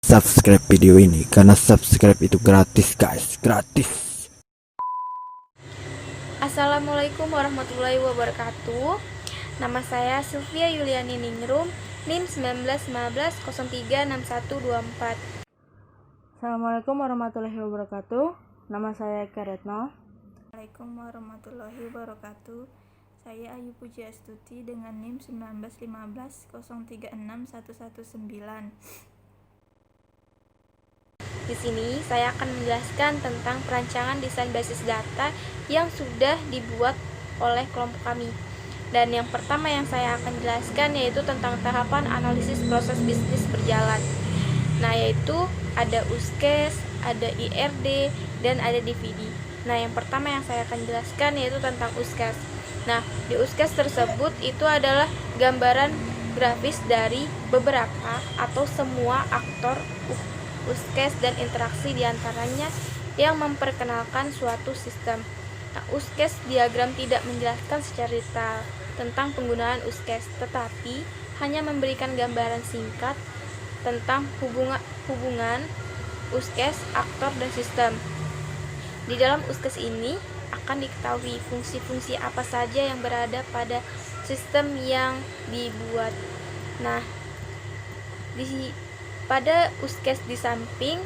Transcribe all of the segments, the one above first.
Subscribe video ini karena subscribe itu gratis guys, gratis. Assalamualaikum warahmatullahi wabarakatuh. Nama saya Sylvia Yuliani Ningrum, NIM 1915036124. Assalamualaikum warahmatullahi wabarakatuh. Nama saya Eka Retno. Assalamualaikum warahmatullahi wabarakatuh. Saya Ayu Pujiastuti dengan NIM 1915036119. Di sini saya akan menjelaskan tentang perancangan desain basis data yang sudah dibuat oleh kelompok kami. Dan yang pertama yang saya akan jelaskan yaitu tentang tahapan analisis proses bisnis berjalan. Nah, yaitu ada USCAS, ada IRD, dan ada DVD. Nah, yang pertama yang saya akan jelaskan yaitu tentang USCAS. Nah, di USCAS tersebut itu adalah gambaran grafis dari beberapa atau semua aktor USCAS dan interaksi diantaranya yang memperkenalkan suatu sistem. Nah, USCAS diagram tidak menjelaskan secara detail tentang penggunaan USCAS, tetapi hanya memberikan gambaran singkat tentang hubungan USCAS, aktor, dan sistem. Di dalam USCAS ini akan diketahui fungsi-fungsi apa saja yang berada pada sistem yang dibuat. Nah, pada USCAS di samping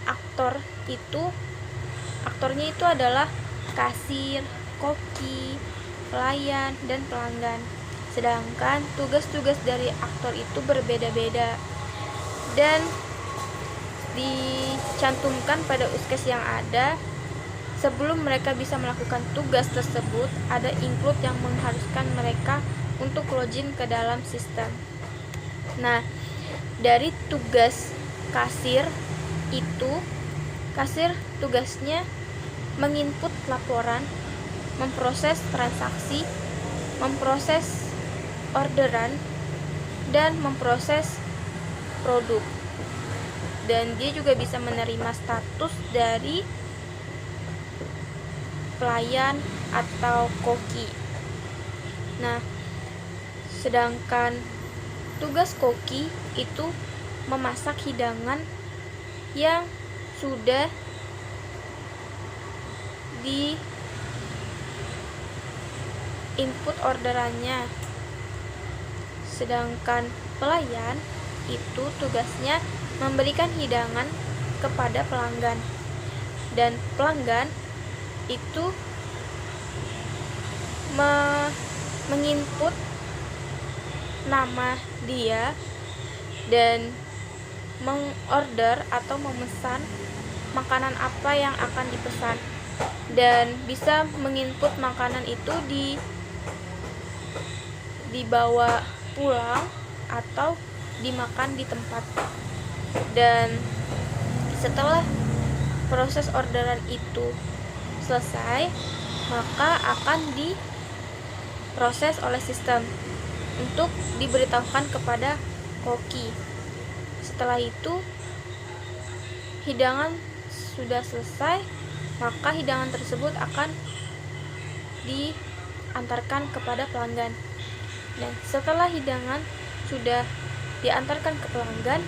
aktornya itu adalah kasir, koki, pelayan, dan pelanggan. Sedangkan tugas-tugas dari aktor itu berbeda-beda dan dicantumkan pada USCAS yang ada. Sebelum mereka bisa melakukan tugas tersebut, ada include yang mengharuskan mereka untuk login ke dalam sistem. Nah, dari tugas kasir tugasnya menginput laporan, memproses transaksi, memproses orderan, dan memproses produk. Dan dia juga bisa menerima status dari pelayan atau koki. Nah, sedangkan tugas koki itu memasak hidangan yang sudah di input orderannya. Sedangkan pelayan itu tugasnya memberikan hidangan kepada pelanggan. Dan pelanggan itu menginput nama dia dan mengorder atau memesan makanan apa yang akan dipesan, dan bisa menginput makanan itu dibawa pulang atau dimakan di tempat. Dan setelah proses orderan itu selesai, maka akan diproses oleh sistem untuk diberitahukan kepada koki. Setelah itu hidangan sudah selesai, maka hidangan tersebut akan diantarkan kepada pelanggan. Dan setelah hidangan sudah diantarkan ke pelanggan,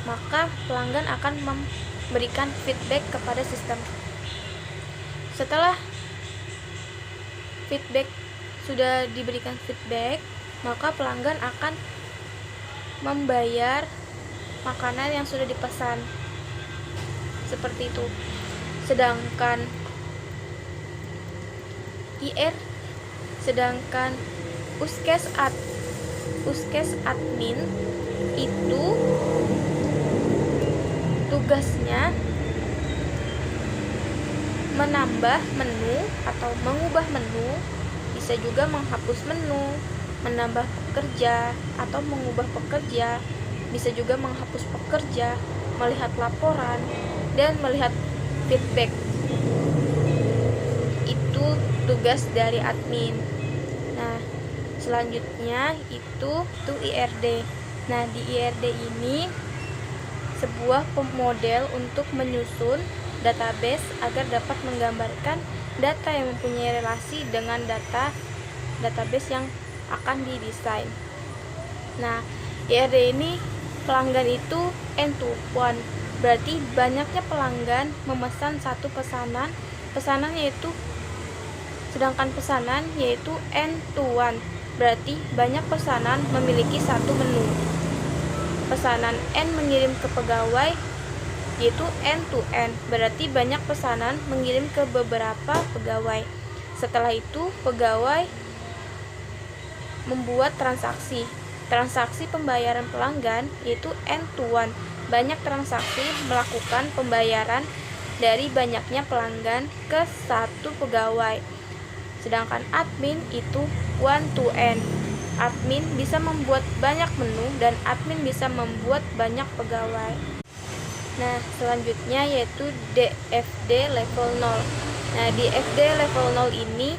maka pelanggan akan memberikan feedback kepada sistem. Setelah sudah diberikan feedback, maka pelanggan akan membayar makanan yang sudah dipesan. Seperti itu. Sedangkan USCAS admin itu tugasnya menambah menu atau mengubah menu, bisa juga menghapus menu, menambah pekerja atau mengubah pekerja, bisa juga menghapus pekerja, melihat laporan, dan melihat feedback. Itu tugas dari admin. Nah, selanjutnya itu IRD. Nah, di IRD ini sebuah model untuk menyusun database agar dapat menggambarkan data yang mempunyai relasi dengan database yang akan didesain. Nah, IRD ini pelanggan itu N to 1, berarti banyaknya pelanggan memesan satu pesanan yaitu, sedangkan pesanan yaitu N to 1, berarti banyak pesanan memiliki satu menu. Pesanan N mengirim ke pegawai yaitu N to N, berarti banyak pesanan mengirim ke beberapa pegawai. Setelah itu pegawai membuat transaksi pembayaran pelanggan yaitu N to 1, banyak transaksi melakukan pembayaran dari banyaknya pelanggan ke satu pegawai. Sedangkan admin itu 1 to N, admin bisa membuat banyak menu dan admin bisa membuat banyak pegawai. Nah, selanjutnya yaitu DFD level 0. Nah, di DFD level 0 ini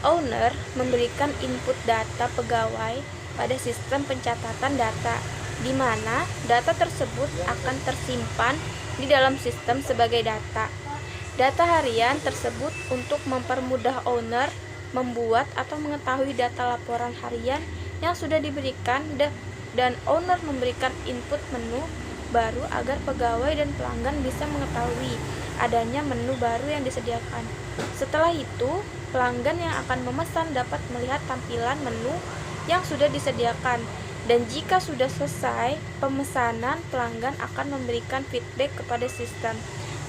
owner memberikan input data pegawai pada sistem pencatatan data, di mana data tersebut akan tersimpan di dalam sistem sebagai data. Data harian tersebut untuk mempermudah owner membuat atau mengetahui data laporan harian yang sudah diberikan, dan owner memberikan input menu baru agar pegawai dan pelanggan bisa mengetahui adanya menu baru yang disediakan. Setelah itu, pelanggan yang akan memesan dapat melihat tampilan menu yang sudah disediakan, dan jika sudah selesai pemesanan, pelanggan akan memberikan feedback kepada sistem.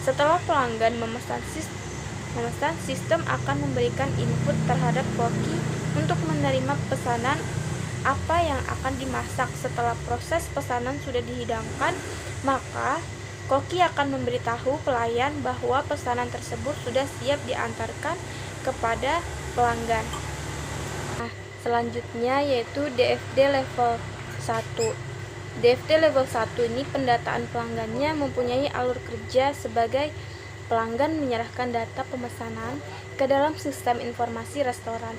Setelah pelanggan memesan, sistem akan memberikan input terhadap koki untuk menerima pesanan apa yang akan dimasak. Setelah proses pesanan sudah dihidangkan, maka koki akan memberitahu pelayan bahwa pesanan tersebut sudah siap diantarkan kepada pelanggan. Nah, selanjutnya yaitu DFD level 1. DFD level 1 ini pendataan pelanggannya mempunyai alur kerja sebagai pelanggan menyerahkan data pemesanan ke dalam sistem informasi restoran.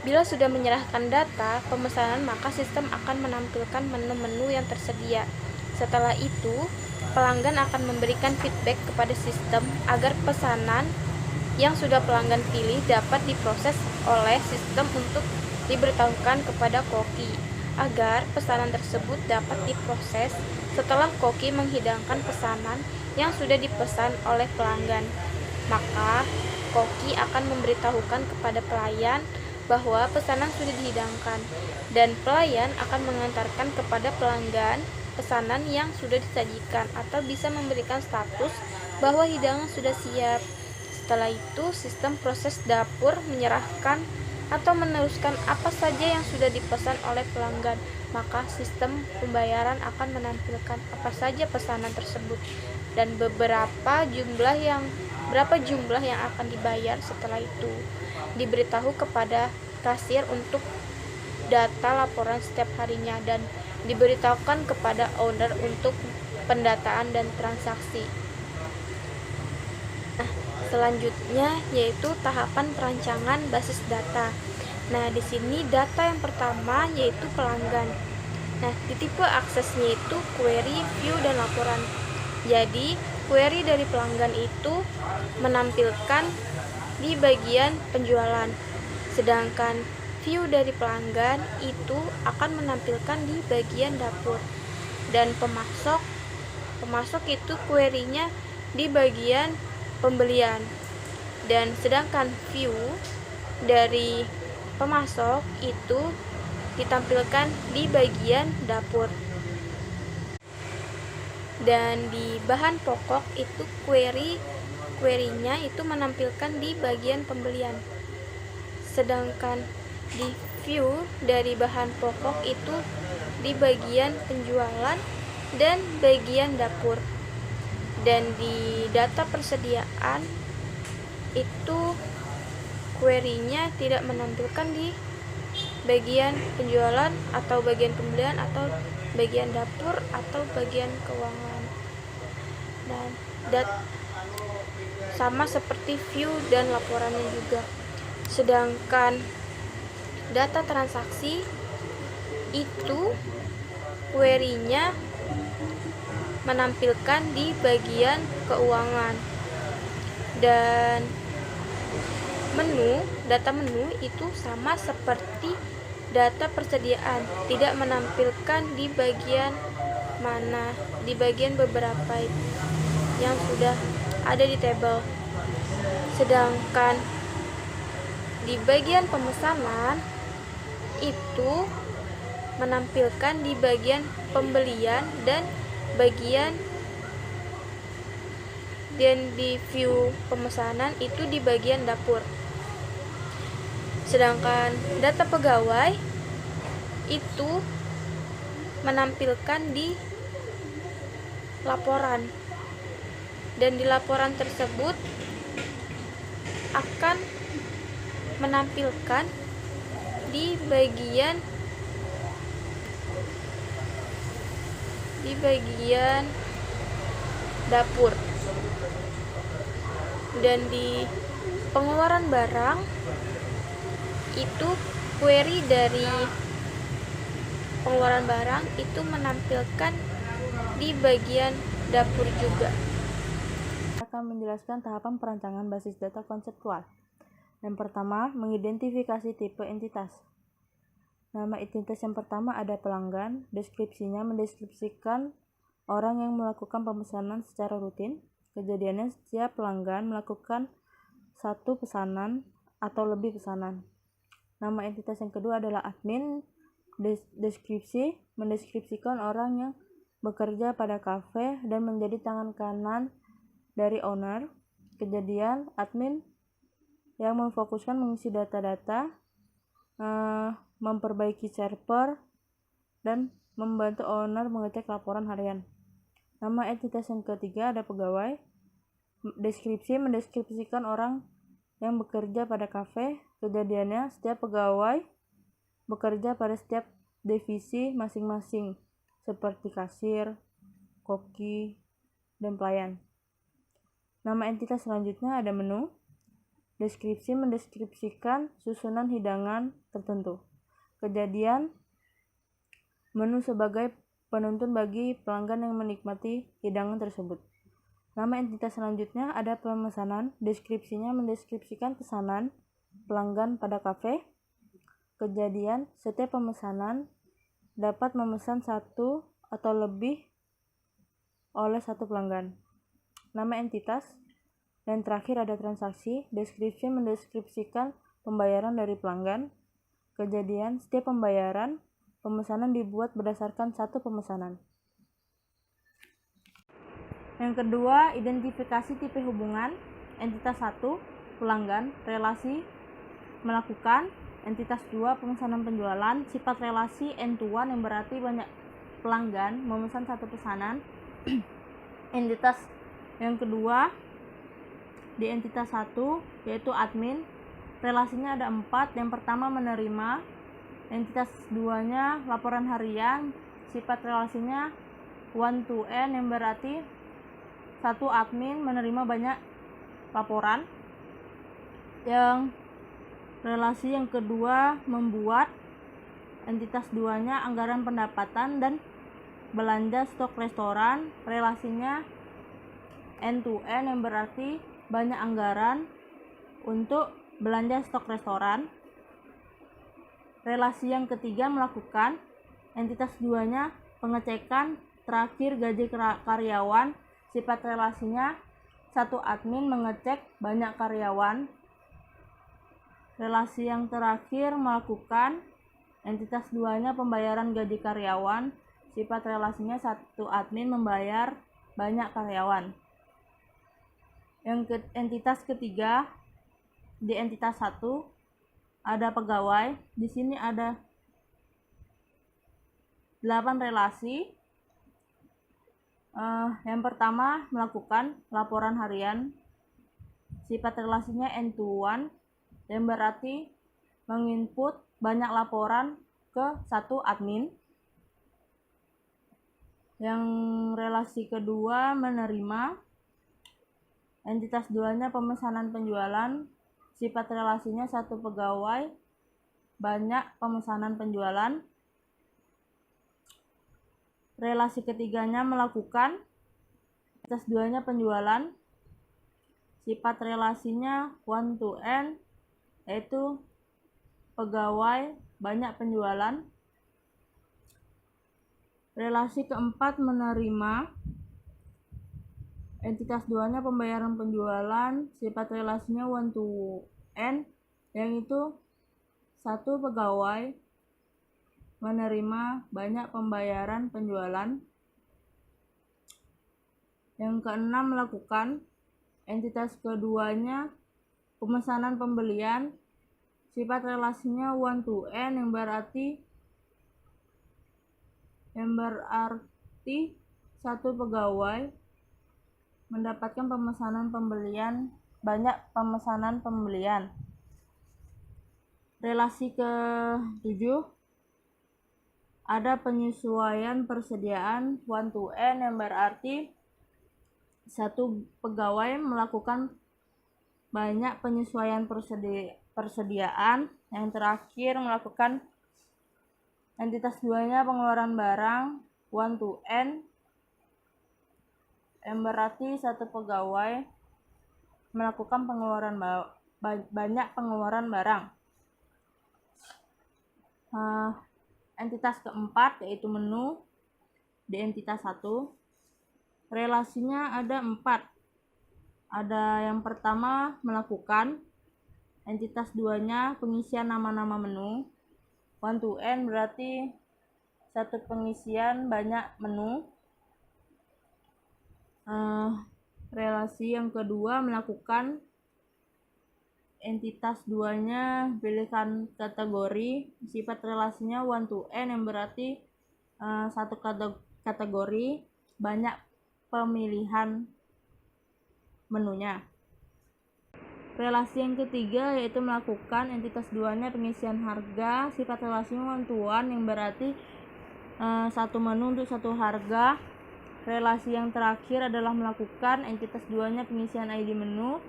Bila sudah menyerahkan data pemesanan, maka sistem akan menampilkan menu-menu yang tersedia. Setelah itu, pelanggan akan memberikan feedback kepada sistem agar pesanan yang sudah pelanggan pilih dapat diproses oleh sistem untuk diberitahukan kepada koki, agar pesanan tersebut dapat diproses setelah koki menghidangkan pesanan yang sudah dipesan oleh pelanggan. Maka koki akan memberitahukan kepada pelayan bahwa pesanan sudah dihidangkan, dan pelayan akan mengantarkan kepada pelanggan pesanan yang sudah disajikan atau bisa memberikan status bahwa hidangan sudah siap. Setelah itu, sistem proses dapur menyerahkan atau meneruskan apa saja yang sudah dipesan oleh pelanggan, maka sistem pembayaran akan menampilkan apa saja pesanan tersebut dan berapa jumlah yang akan dibayar. Setelah itu diberitahu kepada kasir untuk data laporan setiap harinya, dan diberitahukan kepada owner untuk pendataan dan transaksi. Nah, selanjutnya yaitu tahapan perancangan basis data. Nah, di sini data yang pertama yaitu pelanggan. Nah, di tipe aksesnya itu query, view, dan laporan. Jadi, query dari pelanggan itu menampilkan di bagian penjualan, sedangkan view dari pelanggan itu akan menampilkan di bagian dapur, dan pemasok itu query-nya di bagian pembelian, dan sedangkan view dari pemasok itu ditampilkan di bagian dapur. Dan di bahan pokok itu query-nya itu menampilkan di bagian pembelian, sedangkan di view dari bahan pokok itu di bagian penjualan dan bagian dapur. Dan di data persediaan itu query-nya tidak menampilkan di bagian penjualan atau bagian pembelian atau bagian dapur atau bagian keuangan. Dan sama seperti view dan laporannya juga. Sedangkan data transaksi itu query-nya menampilkan di bagian keuangan, dan data menu itu sama seperti data persediaan, tidak menampilkan di bagian mana di bagian beberapa yang sudah ada di tabel. Sedangkan di bagian pemesanan itu menampilkan di bagian pembelian dan di view pemesanan itu di bagian dapur. Sedangkan data pegawai itu menampilkan di laporan, dan di laporan tersebut akan menampilkan di bagian dapur. Dan di pengeluaran barang itu query dari pengeluaran barang itu menampilkan di bagian dapur juga. Akan menjelaskan tahapan perancangan basis data konseptual. Yang pertama, mengidentifikasi tipe entitas. Nama entitas yang pertama ada pelanggan. Deskripsinya mendeskripsikan orang yang melakukan pemesanan secara rutin. Kejadiannya setiap pelanggan melakukan satu pesanan atau lebih pesanan. Nama entitas yang kedua adalah admin. Deskripsi mendeskripsikan orang yang bekerja pada kafe dan menjadi tangan kanan dari owner. Kejadian admin yang memfokuskan mengisi data-data, memperbaiki server, dan membantu owner mengecek laporan harian. Nama entitas yang ketiga ada pegawai. Deskripsi mendeskripsikan orang yang bekerja pada kafe. Kejadiannya setiap pegawai bekerja pada setiap divisi masing-masing, seperti kasir, koki, dan pelayan. Nama entitas selanjutnya ada menu. Deskripsi mendeskripsikan susunan hidangan tertentu. Kejadian menu sebagai penuntun bagi pelanggan yang menikmati hidangan tersebut. Nama entitas selanjutnya ada pemesanan. Deskripsinya mendeskripsikan pesanan pelanggan pada kafe. Kejadian setiap pemesanan dapat memesan satu atau lebih oleh satu pelanggan. Nama entitas. Dan terakhir ada transaksi. Deskripsi mendeskripsikan pembayaran dari pelanggan. Kejadian setiap pembayaran pemesanan dibuat berdasarkan satu pemesanan. Yang kedua, identifikasi tipe hubungan. Entitas 1, pelanggan, relasi, melakukan. Entitas 2, pemesanan penjualan. Sifat relasi end-to-one yang berarti banyak pelanggan memesan satu pesanan. Entitas yang kedua di entitas 1 yaitu admin. Relasinya ada 4. Yang pertama menerima. Entitas 2-nya laporan harian. Sifat relasinya one to n yang berarti satu admin menerima banyak laporan. Yang relasi yang kedua membuat. Entitas 2-nya anggaran pendapatan dan belanja stok restoran. Relasinya n to n yang berarti banyak anggaran untuk belanja stok restoran. Relasi yang ketiga melakukan. Entitas 2-nya pengecekan terakhir gaji karyawan. Sifat relasinya satu admin mengecek banyak karyawan. Relasi yang terakhir melakukan. Entitas 2-nya pembayaran gaji karyawan. Sifat relasinya satu admin membayar banyak karyawan. Yang entitas ketiga di entitas 1 ada pegawai. Di sini ada 8 relasi. Yang pertama melakukan laporan harian. Sifat relasinya end to one yang berarti menginput banyak laporan ke satu admin. Yang relasi kedua menerima. Entitas 2-nya pemesanan penjualan. Sifat relasinya satu pegawai banyak pemesanan penjualan. Relasi ketiganya melakukan. Entitas 2-nya penjualan. Sifat relasinya one to n yaitu pegawai banyak penjualan. Relasi keempat menerima. Entitas 2-nya pembayaran penjualan, sifat relasinya 1 to N, yang itu satu pegawai menerima banyak pembayaran penjualan. Yang keenam melakukan. Entitas keduanya pemesanan pembelian, sifat relasinya 1 to N, yang berarti satu pegawai mendapatkan banyak pemesanan pembelian. Relasi ke-7 ada penyesuaian persediaan 1 to N, yang berarti satu pegawai melakukan banyak penyesuaian persediaan. Yang terakhir melakukan entitas 2-nya pengeluaran barang 1 to N, yang berarti satu pegawai melakukan banyak pengeluaran barang. Entitas keempat yaitu menu di entitas 1. Relasinya ada 4. Ada yang pertama melakukan. Entitas 2-nya pengisian nama-nama menu 1 to N, berarti satu pengisian banyak menu. Relasi yang kedua melakukan. Entitas 2-nya pilihkan kategori, sifat relasinya 1 to N, yang berarti satu kategori banyak pemilihan menunya. Relasi yang ketiga yaitu melakukan. Entitas 2-nya pengisian harga, sifat relasinya 1 to 1, yang berarti satu menu untuk satu harga. Relasi yang terakhir adalah melakukan. Entitas 2-nya pengisian ID menu,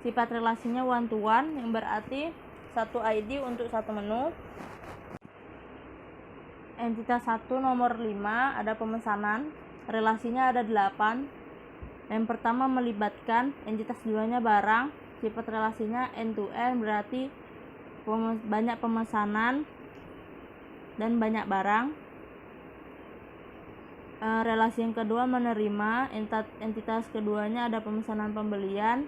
sifat relasinya 1 to 1, yang berarti satu ID untuk satu menu. Entitas 1 nomor 5 ada pemesanan, relasinya ada 8. Yang pertama melibatkan. Entitas 2-nya barang, sifat relasinya N to N, berarti banyak pemesanan dan banyak barang. Relasi yang kedua menerima. Entitas keduanya ada pemesanan pembelian,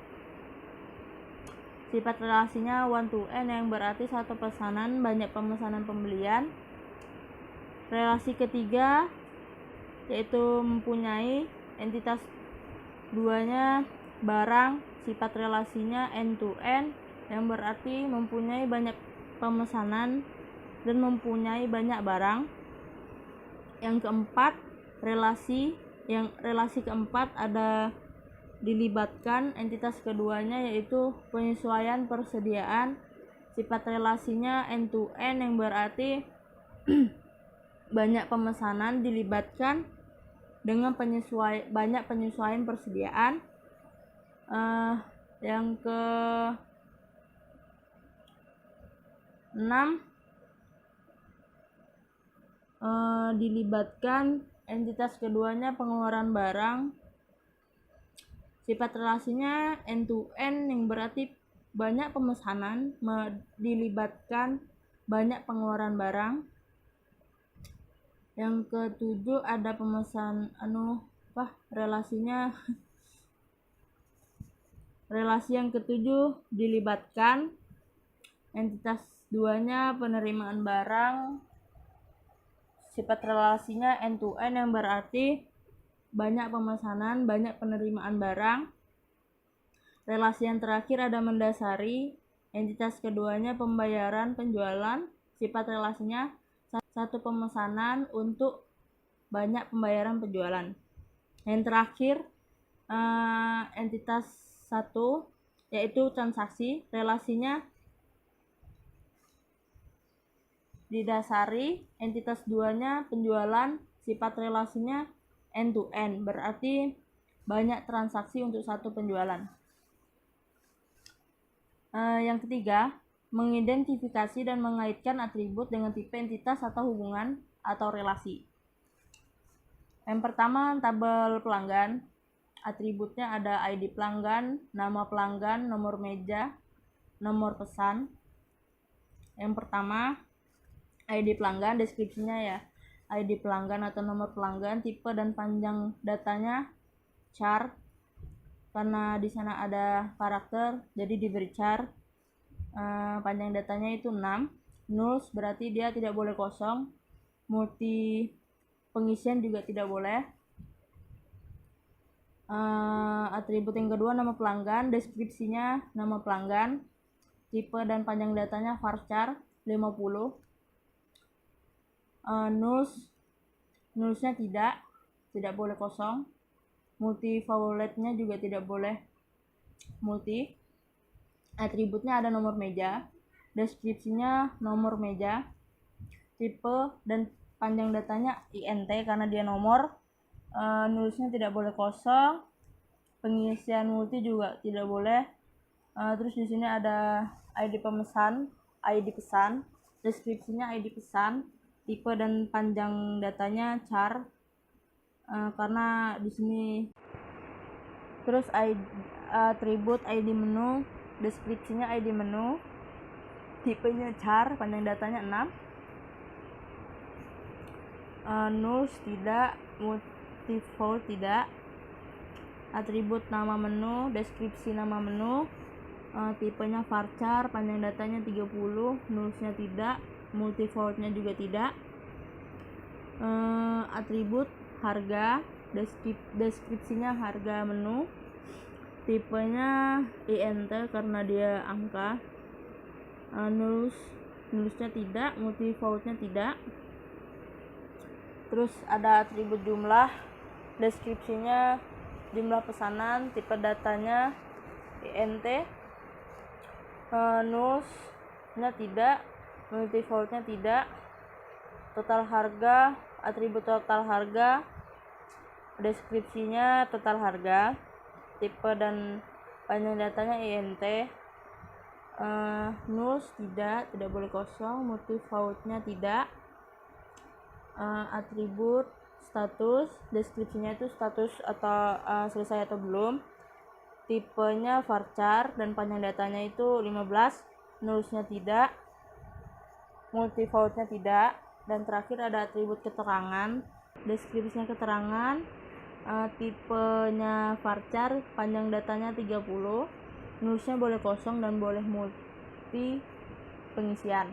sifat relasinya 1 to N, yang berarti satu pesanan banyak pemesanan pembelian. Relasi ketiga yaitu mempunyai. Entitas 2-nya barang, sifat relasinya N to N, yang berarti mempunyai banyak pemesanan dan mempunyai banyak barang. Yang keempat relasi keempat ada dilibatkan. Entitas keduanya yaitu penyesuaian persediaan, sifat relasinya N to N, yang berarti banyak pemesanan dilibatkan dengan banyak penyesuaian persediaan. Yang ke-6 dilibatkan. Entitas keduanya pengeluaran barang, sifat relasinya N to N, yang berarti banyak pemesanan dilibatkan banyak pengeluaran barang. Yang ke-7 ada relasinya. Relasi yang ke-7 dilibatkan. Entitas 2-nya penerimaan barang, sifat relasinya N to N, yang berarti banyak pemesanan banyak penerimaan barang. Relasi yang terakhir ada mendasari. Entitas keduanya pembayaran penjualan, sifat relasinya satu pemesanan untuk banyak pembayaran penjualan. Yang terakhir entitas 1 yaitu transaksi, relasinya didasari. Entitas 2-nya penjualan, sifat relasinya N to N, berarti banyak transaksi untuk satu penjualan. Yang ketiga, mengidentifikasi dan mengaitkan atribut dengan tipe entitas atau hubungan atau relasi. Yang pertama, tabel pelanggan. Atributnya ada ID pelanggan, nama pelanggan, nomor meja, nomor pesan. Yang pertama, ID pelanggan, deskripsinya ya. ID pelanggan atau nomor pelanggan, tipe dan panjang datanya char, karena di sana ada karakter jadi diberi char. Panjang datanya itu 6. Nulls berarti dia tidak boleh kosong. Multi pengisian juga tidak boleh. Atribut yang kedua nama pelanggan, deskripsinya nama pelanggan, tipe dan panjang datanya varchar 50. Nullsnya tidak boleh kosong. Multi vowelnya juga tidak boleh multi. Atributnya ada nomor meja, deskripsinya nomor meja, tipe dan panjang datanya int karena dia nomor. Nulisnya tidak boleh kosong, pengisian multi juga tidak boleh. Terus di sini ada ID pemesan, ID pesan, deskripsinya ID pesan, tipe dan panjang datanya char, karena di sini. Terus atribut ID menu, deskripsinya ID menu, tipenya char, panjang datanya 6. Nulls tidak, multifold tidak. Atribut nama menu, deskripsi nama menu, tipenya varchar, panjang datanya 30, nullsnya tidak, multifoldnya juga tidak. Atribut harga, deskripsinya harga menu, tipenya int karena dia angka. Nullsnya tidak, multifoldnya tidak. Terus ada atribut jumlah, deskripsinya jumlah pesanan, tipe datanya int. Nullsnya tidak, multifoldnya tidak. Total harga, atribut total harga, deskripsinya total harga, tipe dan panjang datanya int. Nulls tidak boleh kosong, multifoldnya tidak. Atribut status, deskripsinya itu status atau selesai atau belum, tipenya varchar dan panjang datanya itu 15, nullsnya tidak, multifoldnya tidak. Dan terakhir ada atribut keterangan, deskripsinya keterangan, tipenya varchar, panjang datanya 30, nullsnya boleh kosong dan boleh multi pengisian.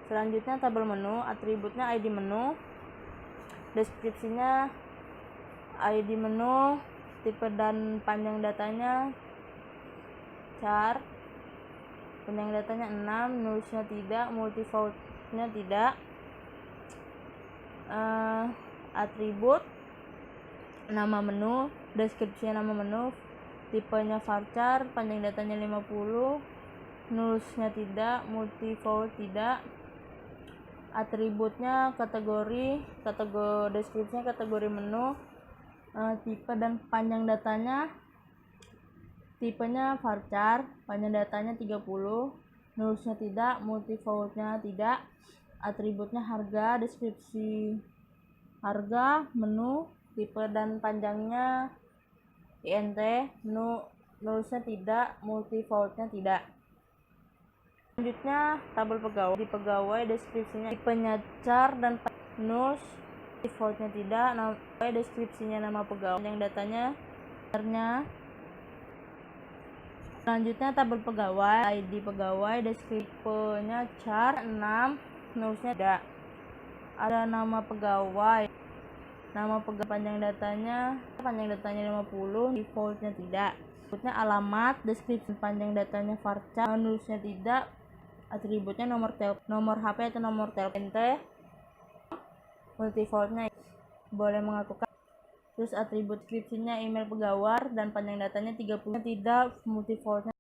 Selanjutnya tabel menu, atributnya ID menu, deskripsinya ID menu, tipe dan panjang datanya char, panjang datanya 6, nullsnya tidak, multifoldnya tidak. Atribut nama menu, deskripsinya nama menu, tipenya varchar, panjang datanya 50, nullsnya tidak, multifold tidak. Atributnya kategori deskripsinya kategori menu, tipe dan panjang datanya, tipenya varchar, panjang datanya 30, nullsnya tidak, multifoldnya tidak. Atributnya harga, deskripsi harga, menu, tipe dan panjangnya int, nullsnya tidak, multifoldnya tidak. Selanjutnya tabel pegawai, di pegawai deskripsinya tipenya char dan nulls, defaultnya tidak, deskripsinya nama pegawai, yang datanya charnya. Selanjutnya tabel pegawai, ID pegawai, deskripsinya char 6, nullsnya tidak. Ada nama pegawai panjang datanya 50, defaultnya tidak. Atributnya alamat, deskripsi panjang datanya varchar, nullsnya tidak. Atributnya nomor HP atau nomor telepon, multifoldnya boleh mengakukan. Terus atribut deskripsinya email pegawai dan panjang datanya 30, tidak, multifoldnya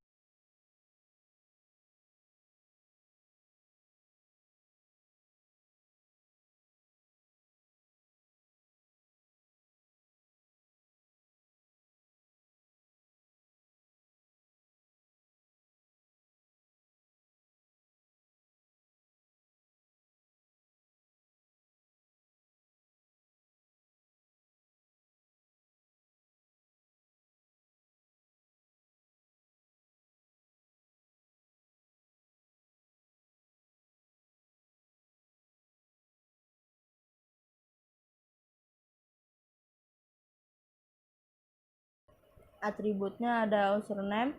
Atributnya ada username,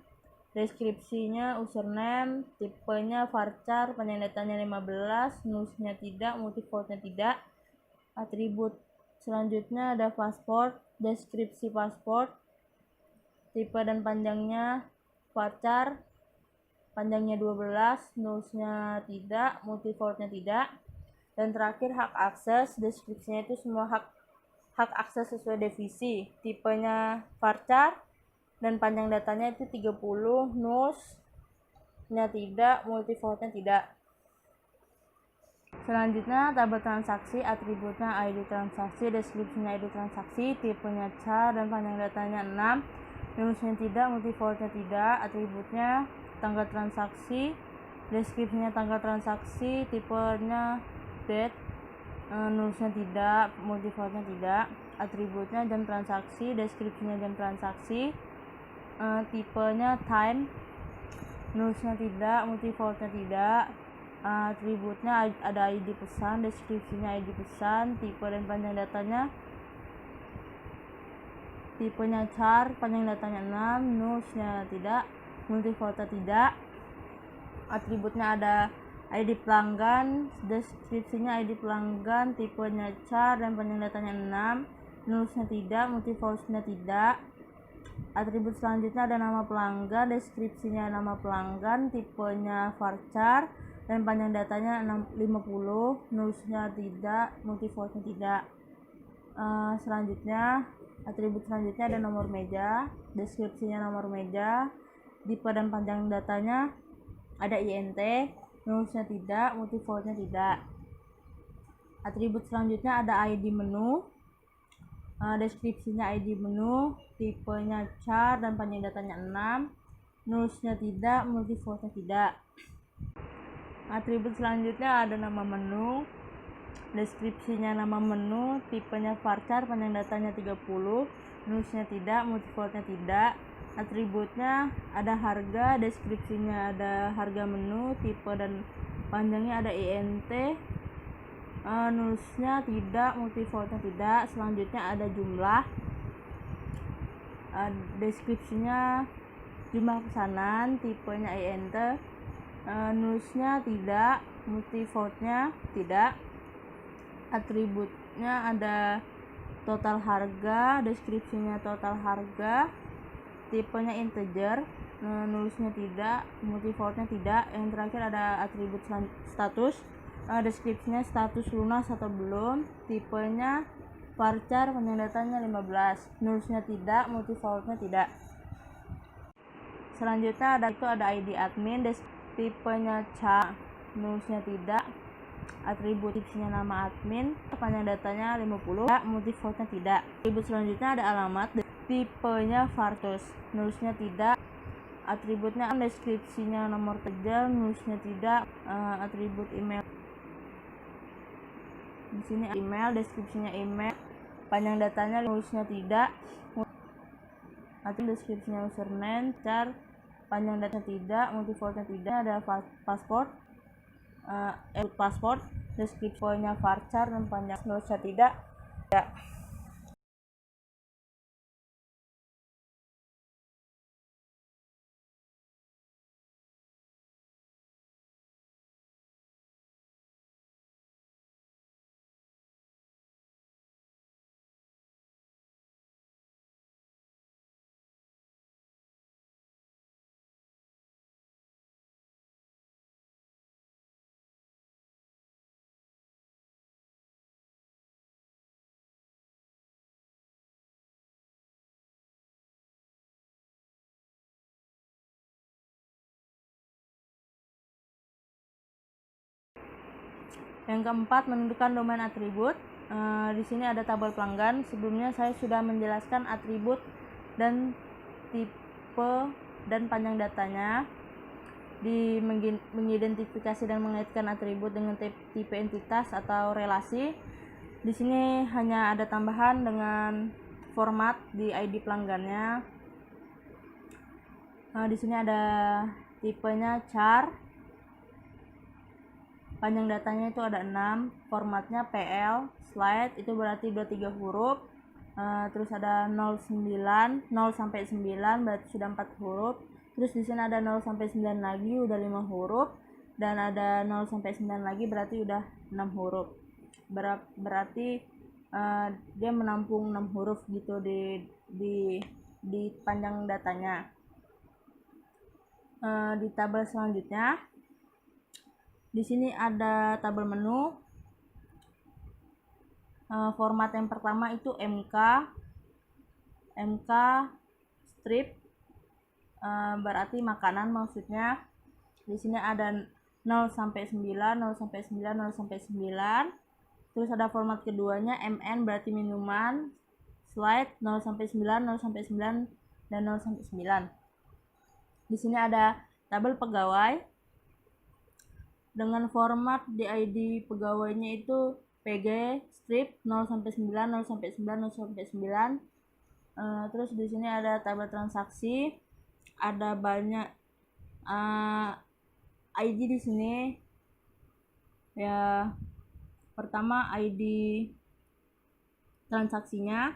deskripsinya username, tipenya varchar, panjang datanya 15, nullsnya tidak, multivoltnya tidak. Atribut selanjutnya ada password, deskripsi password, tipe dan panjangnya varchar, panjangnya 12, nullsnya tidak, multivoltnya tidak. Dan terakhir hak akses, deskripsinya itu semua hak akses sesuai divisi, tipenya varchar dan panjang datanya itu 30, nullsnya tidak, multivoltnya tidak. Selanjutnya tabel transaksi, atributnya ID transaksi, deskripsinya ID transaksi, tipenya char dan panjang datanya 6, nullsnya tidak, multivoltnya tidak. Atributnya tanggal transaksi, deskripsinya tanggal transaksi, tipenya date, nullsnya tidak, multivoltnya tidak. Atributnya jam transaksi, deskripsinya jam transaksi, tipenya time, nullsnya tidak, multivoltnya tidak. Atributnya ada ID pesan, deskripsinya ID pesan, tipe dan panjang datanya, tipenya char, panjang datanya 6, nullsnya tidak, multivoltnya tidak. Atributnya ada ID pelanggan, deskripsinya ID pelanggan, tipenya char dan panjang datanya 6, nullsnya tidak, multivoltnya tidak. Atribut selanjutnya ada nama pelanggan, deskripsinya nama pelanggan, tipenya varchar dan panjang datanya 50, nullsnya tidak, multivoltnya tidak. Selanjutnya atribut selanjutnya ada nomor meja, deskripsinya nomor meja, tipe dan panjang datanya ada INT, nullsnya tidak, multivoltnya tidak. Atribut selanjutnya ada ID menu, deskripsinya ID menu, tipenya char dan panjang datanya 6, nullsnya tidak, multivoltnya tidak. Atribut selanjutnya ada nama menu, deskripsinya nama menu, tipenya varchar, panjang datanya 30, nullsnya tidak, multivoltnya tidak. Atributnya ada harga, deskripsinya ada harga menu, tipe dan panjangnya ada INT, nullsnya tidak, multivoltnya tidak. Selanjutnya ada jumlah, deskripsinya jumlah pesanan, tipenya INT, nullsnya tidak, multivoltnya tidak. Atributnya ada total harga, deskripsinya total harga, tipenya integer, nullsnya tidak, multivoltnya tidak. Yang terakhir ada atribut status, deskripsinya status lunas atau belum, tipenya varchar, panjang datanya 15, nullsnya tidak, multivoltnya tidak. Selanjutnya ada ID admin, tipenya char, nullsnya tidak. Atribut deskripsinya nama admin, panjang datanya 50, multivoltnya tidak. Atribut selanjutnya ada alamat, tipenya vartus, nullsnya tidak. Atributnya deskripsinya nomor kerja, nullsnya tidak. Atribut email, di sini email, deskripsinya email, panjang datanya nullsnya tidak. Atribut deskripsinya username, char, panjang datanya tidak, multivoltnya tidak. Ada password, password, deskripsinya varchar dan panjang nullsnya tidak. Yang keempat, menentukan domain atribut. Di sini ada tabel pelanggan. Sebelumnya saya sudah menjelaskan atribut dan tipe dan panjang datanya. Di mengidentifikasi dan mengaitkan atribut dengan tipe entitas atau relasi. Di sini hanya ada tambahan dengan format di ID pelanggannya. Di sini ada tipenya char, panjang datanya itu ada 6, formatnya PL, slide itu berarti 23 huruf, Terus ada 09, 0 sampai 9 berarti sudah 4 huruf. Terus di sini ada 0 sampai 9 lagi udah 5 huruf, dan ada 0 sampai 9 lagi berarti udah 6 huruf. Berarti dia menampung 6 huruf gitu di panjang datanya. Di tabel selanjutnya di sini ada tabel menu. Format yang pertama itu MK strip, berarti makanan maksudnya. Di sini ada 0 sampai 9, 0 sampai 9, 0 sampai 9. Terus ada format keduanya MN berarti minuman, slide 0 sampai 9, 0 sampai 9 dan 0 sampai 9. Di sini ada tabel pegawai dengan format di ID pegawainya itu PG strip 0 sampai 9, 0 sampai 9, 0 sampai 9. Terus di sini ada tabel transaksi, ada banyak ID di sini. Ya, pertama ID transaksinya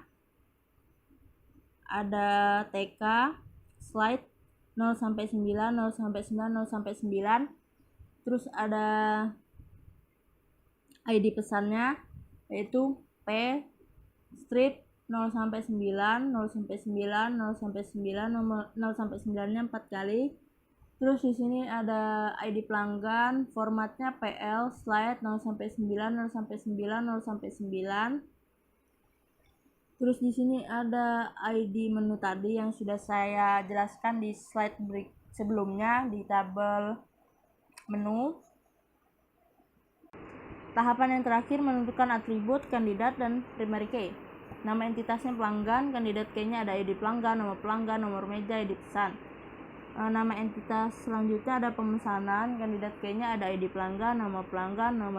ada TK slide 0 sampai 9, 0 sampai 9, 0 sampai 9. Terus ada ID pesannya yaitu P strip 0 sampai 9, 0 sampai 9, 0 sampai 9, 0 sampai 9-nya 4 kali. Terus di sini ada ID pelanggan, formatnya PL slide 0 sampai 9, 0 sampai 9, 0 sampai 9. Terus di sini ada ID menu tadi yang sudah saya jelaskan di slide sebelumnya di tabel menu. Tahapan yang terakhir menentukan atribut kandidat dan primary key. Nama entitasnya pelanggan, kandidat key-nya ada ID pelanggan, nomor meja, ID pesan. Nama entitas selanjutnya ada pemesanan, kandidat key-nya ada ID pelanggan, nomor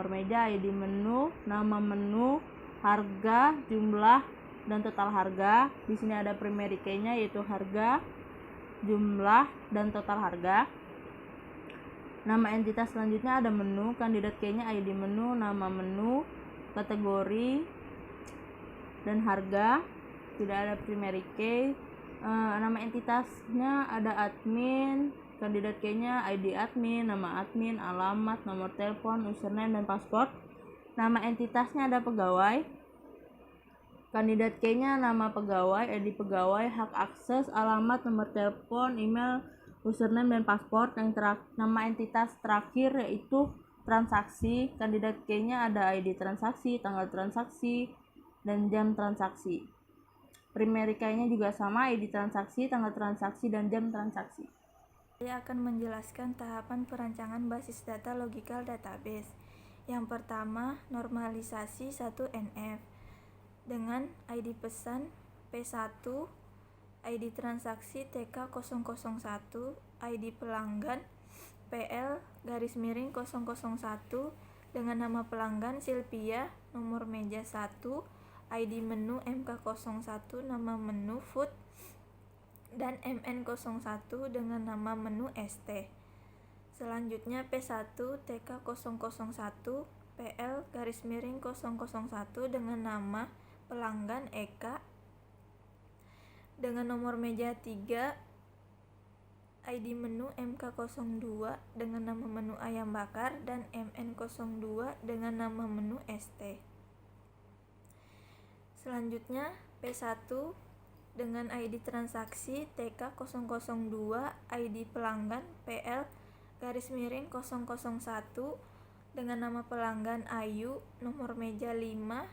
meja, ID menu, nama menu, harga, jumlah, dan total harga. Di sini ada primary key-nya yaitu harga, jumlah, dan total harga. Nama entitas selanjutnya ada menu, kandidat key-nya ID menu, nama menu, kategori, dan harga. Tidak ada primary key. Nama entitasnya ada admin, kandidat key-nya ID admin, nama admin, alamat, nomor telepon, username, dan password. Nama entitasnya ada pegawai, kandidat key-nya nama pegawai, ID pegawai, hak akses, alamat, nomor telepon, email, username, dan password. Nama entitas terakhir yaitu transaksi, kandidat key-nya ada ID transaksi, tanggal transaksi, dan jam transaksi. Primary key-nya juga sama, ID transaksi, tanggal transaksi, dan jam transaksi. Saya akan menjelaskan tahapan perancangan basis data logical database. Yang pertama, normalisasi 1NF dengan ID pesan P1, ID transaksi TK001, ID pelanggan PL_001 dengan nama pelanggan Silvia, nomor meja 1, ID menu MK01, nama menu food, dan MN01 dengan nama menu ST. Selanjutnya P1 TK001 PL_001 dengan nama pelanggan Eka dengan nomor meja 3, ID menu MK02 dengan nama menu ayam bakar, dan MN02 dengan nama menu ST. Selanjutnya P1 dengan ID transaksi TK002, ID pelanggan PL_001 dengan nama pelanggan Ayu, nomor meja 5,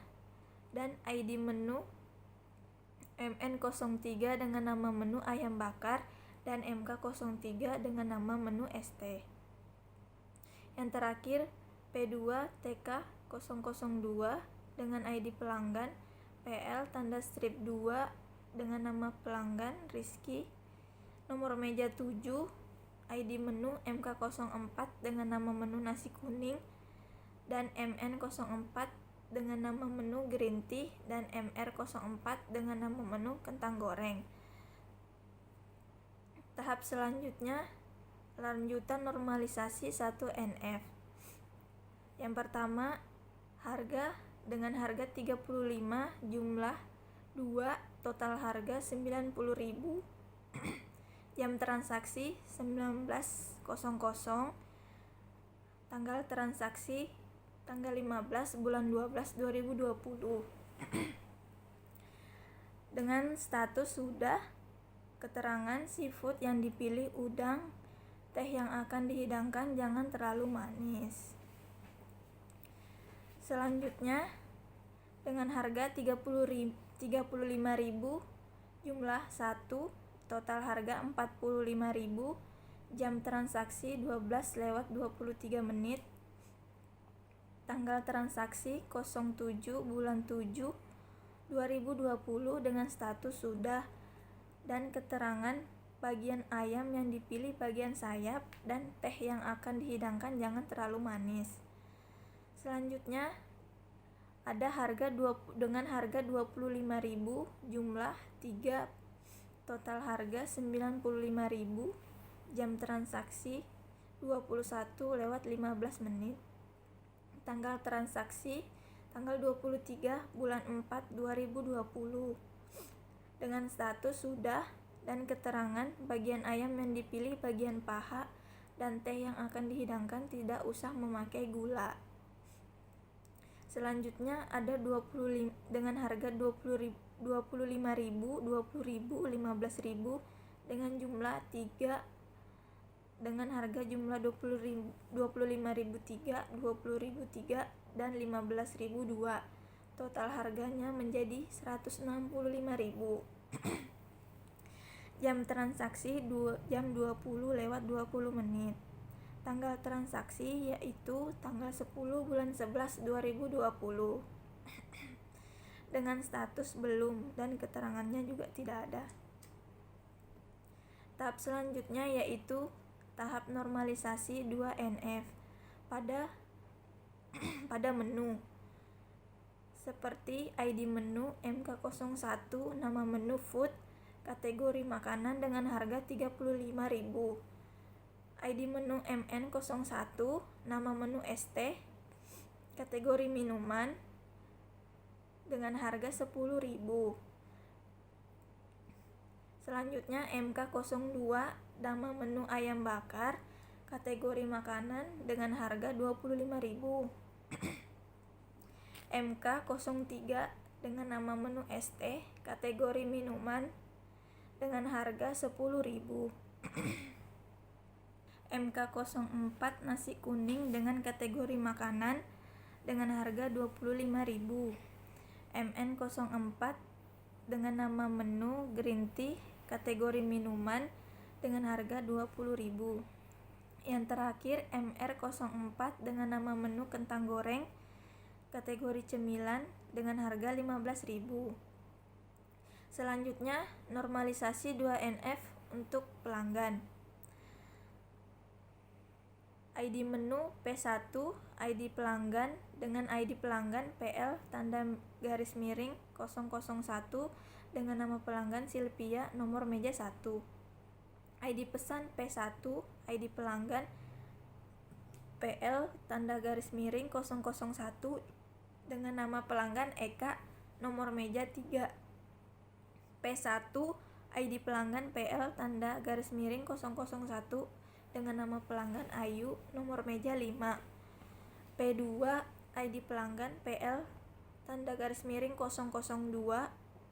dan ID menu MN03 dengan nama menu ayam bakar, dan MK03 dengan nama menu ST. Yang terakhir P2 TK002 dengan ID pelanggan PL tanda strip 2 dengan nama pelanggan Rizky, nomor meja 7, ID menu MK04 dengan nama menu nasi kuning, dan MN04 dengan nama menu green tea, dan MR04 dengan nama menu kentang goreng. Tahap selanjutnya, lanjutan normalisasi 1NF. Yang pertama, harga dengan harga 35, jumlah 2. Total harga 90.000. Jam transaksi 19.00. Tanggal transaksi tanggal 15 bulan 12 2020. Dengan status sudah, keterangan seafood yang dipilih udang, teh yang akan dihidangkan jangan terlalu manis. Selanjutnya, dengan harga 35.000, jumlah 1, total harga 45.000, jam transaksi 12:23, tanggal transaksi 07 bulan 7 2020 dengan status sudah, dan keterangan bagian ayam yang dipilih bagian sayap, dan teh yang akan dihidangkan jangan terlalu manis. Selanjutnya ada dengan harga 25.000, jumlah 3, total harga 95.000, jam transaksi 21:15, tanggal transaksi tanggal 23 bulan 4 2020 dengan status sudah, dan keterangan bagian ayam yang dipilih bagian paha, dan teh yang akan dihidangkan tidak usah memakai gula. Selanjutnya ada dengan harga 25.000, 20.000, 15.000 dengan jumlah 3, dengan harga jumlah 25.000 3, 20.000 3, dan 15.000 2. Total harganya menjadi 165.000. Jam transaksi jam 20:20. Tanggal transaksi yaitu tanggal 10 bulan 11 2020. Dengan status belum, dan keterangannya juga tidak ada. Tahap selanjutnya yaitu tahap normalisasi 2NF pada menu, seperti ID menu MK01, nama menu food, kategori makanan dengan harga 35.000. ID menu MN01, nama menu ST, kategori minuman dengan harga 10.000. Selanjutnya MK02, nama menu ayam bakar, kategori makanan dengan harga 25.000. MK03 dengan nama menu ST, kategori minuman dengan harga 10.000. MK04 nasi kuning dengan kategori makanan dengan harga 25.000. MN04 dengan nama menu green tea, kategori minuman dengan harga 20.000. Yang terakhir MR04 dengan nama menu kentang goreng, kategori cemilan dengan harga 15.000. Selanjutnya normalisasi 2NF untuk pelanggan. ID menu P1, ID pelanggan dengan ID pelanggan PL tanda garis miring 001 dengan nama pelanggan Silvia, nomor meja 1. ID pesan P1, ID pelanggan PL tanda garis miring 001 dengan nama pelanggan Eka, nomor meja 3. P1, ID pelanggan PL tanda garis miring 001 dengan nama pelanggan Ayu, nomor meja 5. P2, ID pelanggan PL tanda garis miring 002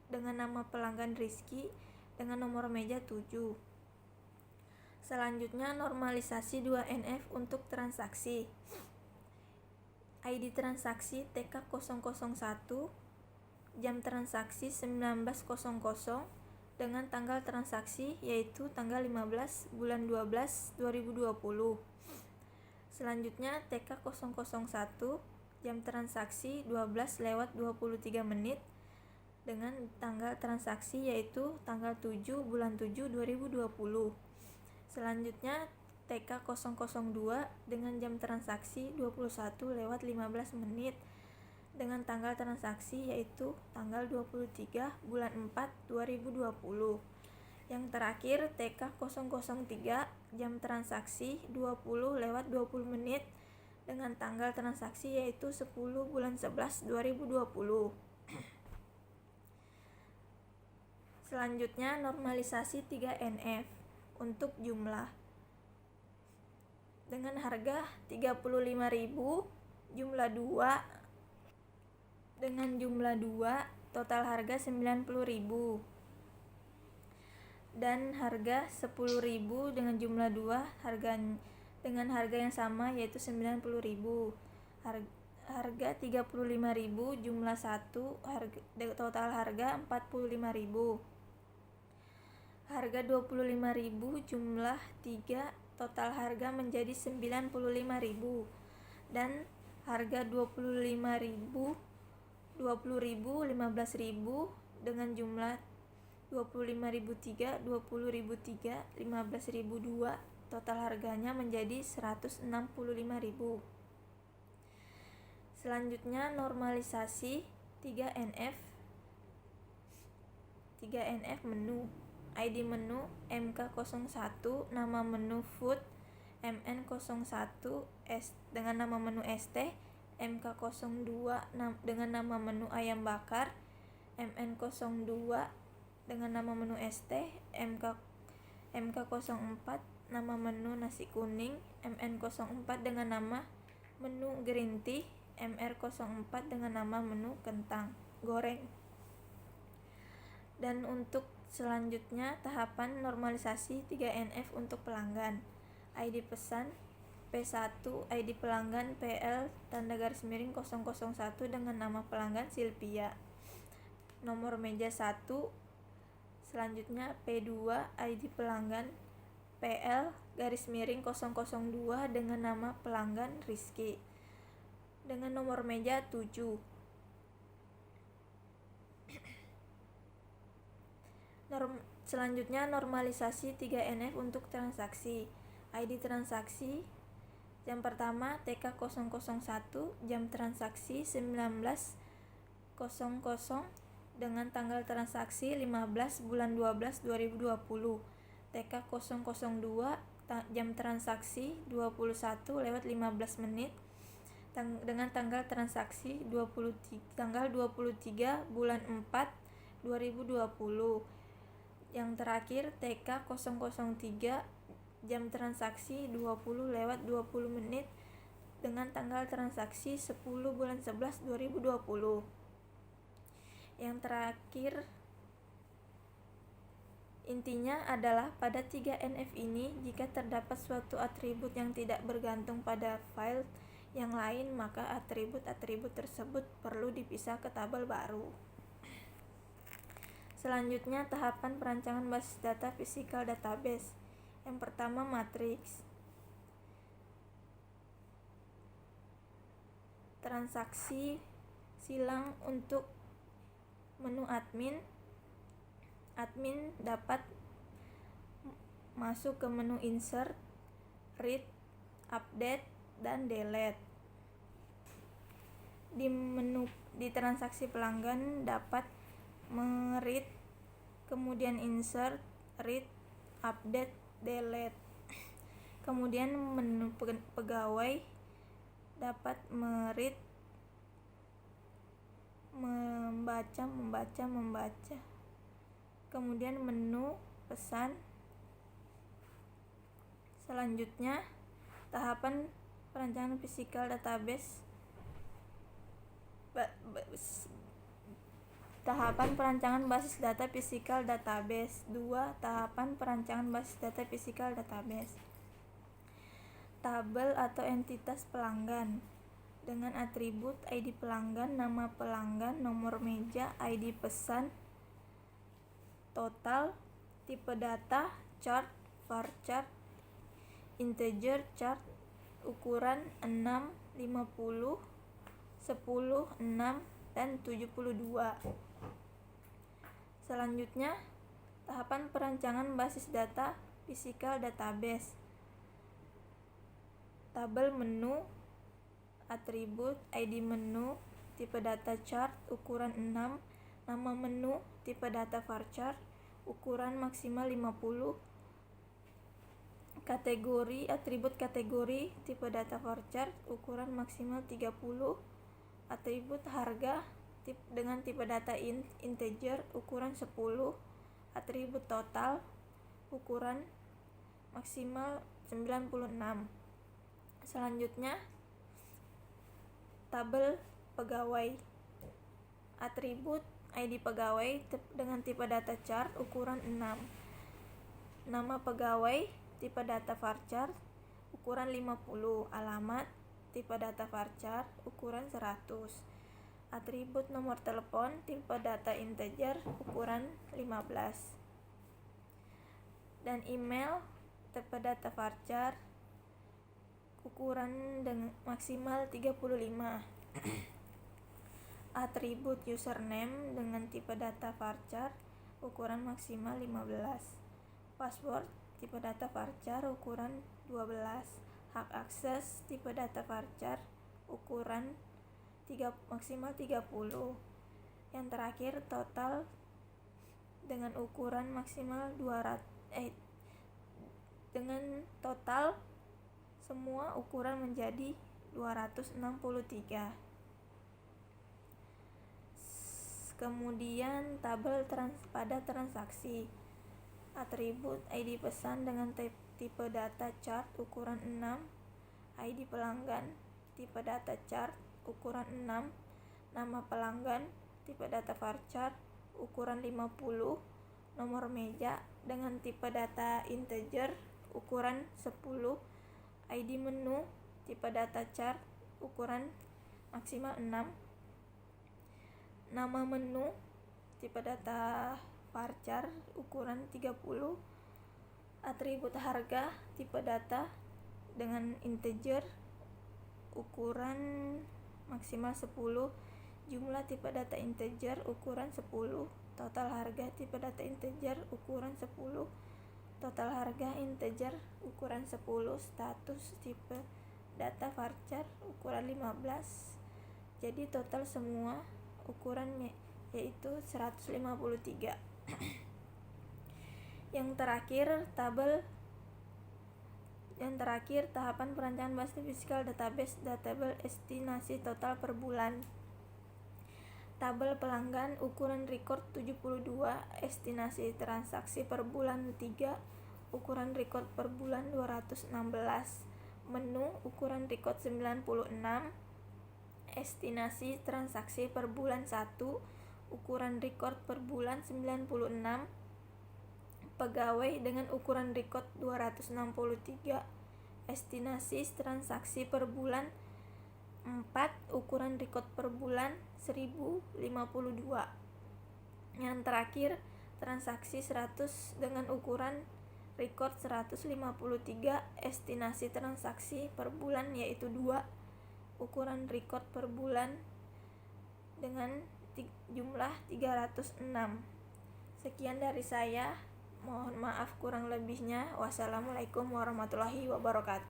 dengan nama pelanggan Rizky dengan nomor meja 7. Selanjutnya normalisasi 2NF untuk transaksi. ID transaksi TK001, jam transaksi 19.00 dengan tanggal transaksi yaitu tanggal 15 bulan 12 2020. Selanjutnya TK001, jam transaksi 12:23 dengan tanggal transaksi yaitu tanggal 7 bulan 7 2020. Selanjutnya TK002 dengan jam transaksi 21:15 dengan tanggal transaksi yaitu tanggal 23 bulan 4 2020. Yang terakhir TK003, jam transaksi 20:20 dengan tanggal transaksi yaitu 10 bulan 11 2020. Selanjutnya normalisasi 3NF untuk jumlah. Dengan harga 35.000 jumlah 2 dengan jumlah 2 total harga 90.000 dan harga 10.000 dengan jumlah 2 dengan harga yang sama yaitu 90.000. Harga 35.000 jumlah 1 total harga 45.000. Harga 25.000 jumlah 3 total harga menjadi 95.000 dan harga 20.000 15.000 dengan jumlah 25.003, 20.003, 15.002 total harganya menjadi 165.000. Selanjutnya normalisasi 3NF menu. ID menu MK01, nama menu food MN01 dengan nama menu ST, MK02 dengan nama menu ayam bakar, MN02 dengan nama menu ST, MK04 nama menu nasi kuning, MN04 dengan nama menu green tea, MR04 dengan nama menu kentang goreng. Dan untuk selanjutnya tahapan normalisasi 3NF untuk pelanggan. ID pesan P1, ID pelanggan PL _001 dengan nama pelanggan Silvia. Nomor meja 1. Selanjutnya P2, ID pelanggan PL _002 dengan nama pelanggan Rizky dengan nomor meja 7. Selanjutnya normalisasi 3NF untuk transaksi. ID transaksi yang pertama TK001, jam transaksi 19.00 dengan tanggal transaksi 15 bulan 12 2020. TK002, jam transaksi 21:15 dengan tanggal transaksi tanggal 23 bulan 4 2020. Yang terakhir TK003, jam transaksi 20:20 dengan tanggal transaksi 10 bulan 11 2020. Yang terakhir intinya adalah pada 3NF ini jika terdapat suatu atribut yang tidak bergantung pada file yang lain, maka atribut-atribut tersebut perlu dipisah ke tabel baru. Selanjutnya tahapan perancangan basis data physical database. Yang pertama matriks. Transaksi silang untuk menu admin. Admin dapat masuk ke menu insert, read, update, dan delete. Di transaksi pelanggan dapat read, kemudian insert, read, update, delete. Kemudian menu pegawai dapat read, membaca. Kemudian menu pesan. Selanjutnya tahapan perancangan physical database. Tahapan perancangan basis data physical database. 2. Tahapan perancangan basis data physical database. Tabel atau entitas pelanggan dengan atribut ID pelanggan, nama pelanggan, nomor meja, ID pesan, total, tipe data, chart, varchar, integer chart, ukuran 6, 50, 10, 6, dan 72. Selanjutnya, tahapan perancangan basis data physical database. Tabel menu, atribut, ID menu, tipe data chart, ukuran 6, nama menu, tipe data varchar, ukuran maksimal 50, kategori, atribut kategori, tipe data varchar, ukuran maksimal 30, atribut harga dengan tipe data integer, ukuran 10, atribut total ukuran maksimal 96. Selanjutnya tabel pegawai. Atribut ID pegawai dengan tipe data chart ukuran 6. Nama pegawai tipe data varchar ukuran 50. Alamat tipe data varchar ukuran 100. Atribut nomor telepon tipe data integer ukuran 15. Dan email tipe data varchar ukuran maksimal 35. Atribut username dengan tipe data varchar ukuran maksimal 15. Password tipe data varchar ukuran 12. Hak akses tipe data varchar ukuran maksimal 30. Yang terakhir total dengan ukuran maksimal 200 dengan total semua ukuran menjadi 263. Kemudian tabel pada transaksi. Atribut ID pesan dengan tipe data chart ukuran 6. ID pelanggan tipe data chart ukuran 6. Nama pelanggan tipe data varchar ukuran 50. Nomor meja dengan tipe data integer ukuran 10. ID menu tipe data chart ukuran maksimal 6. Nama menu tipe data varchar ukuran 30. Atribut harga tipe data dengan integer ukuran maksimal 10. Jumlah tipe data integer ukuran 10. Total harga tipe data integer ukuran 10. Total harga integer ukuran 10. Status tipe data varchar ukuran 15. Jadi total semua ukurannya yaitu 153. Yang terakhir tahapan perancangan basis fiskal database tabel estimasi total per bulan. Tabel pelanggan ukuran record 72, estimasi transaksi per bulan 3, ukuran record per bulan 216. Menu ukuran record 96, estimasi transaksi per bulan 1, ukuran record per bulan 96. Pegawai dengan ukuran record 263, estimasi transaksi per bulan 4, ukuran record per bulan 1052. Yang terakhir transaksi 100 dengan ukuran record 153, estimasi transaksi per bulan yaitu 2, ukuran record per bulan dengan jumlah 306. Sekian dari saya, mohon maaf kurang lebihnya. Wassalamualaikum warahmatullahi wabarakatuh.